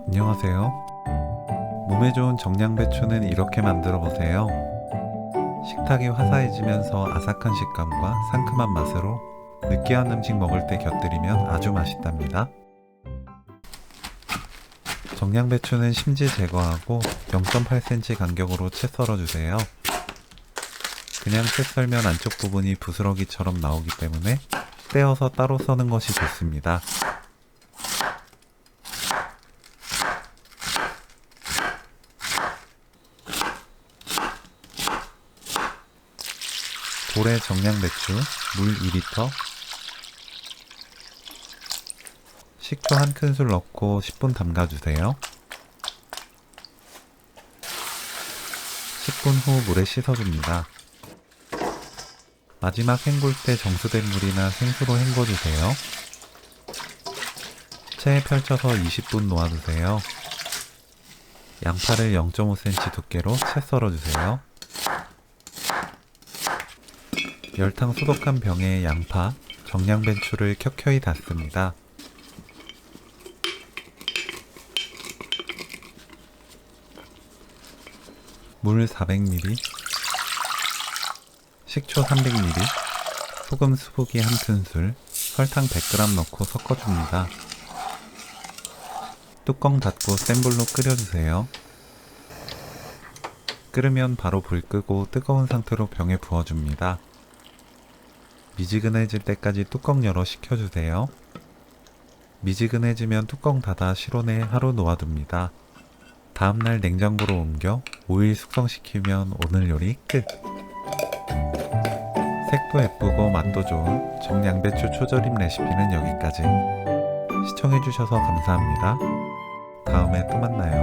안녕하세요. 몸에 좋은 정량배추는 이렇게 만들어 보세요. 식탁이 화사해지면서 아삭한 식감과 상큼한 맛으로 느끼한 음식 먹을 때 곁들이면 아주 맛있답니다. 정량배추는 심지 제거하고 0.8cm 간격으로 채 썰어주세요. 그냥 채 썰면 안쪽 부분이 부스러기처럼 나오기 때문에 떼어서 따로 써는 것이 좋습니다. 볼에 정량배추, 물 2리터, 식초 1큰술 넣고 10분 담가주세요. 10분 후 물에 씻어줍니다. 마지막 헹굴 때 정수된 물이나 생수로 헹궈주세요. 체에 펼쳐서 20분 놓아두세요. 양파를 0.5cm 두께로 채 썰어주세요. 열탕 소독한 병에 양파, 정량배추를 켜켜이 닫습니다. 물 400ml, 식초 300ml, 소금 수북이 1큰술, 설탕 100g 넣고 섞어줍니다. 뚜껑 닫고 센 불로 끓여주세요. 끓으면 바로 불 끄고 뜨거운 상태로 병에 부어줍니다. 미지근해질 때까지 뚜껑 열어 식혀주세요. 미지근해지면 뚜껑 닫아 실온에 하루 놓아둡니다. 다음날 냉장고로 옮겨 5일 숙성시키면 오늘 요리 끝! 색도 예쁘고 맛도 좋은 정량배추 초절임 레시피는 여기까지. 시청해주셔서 감사합니다. 다음에 또 만나요.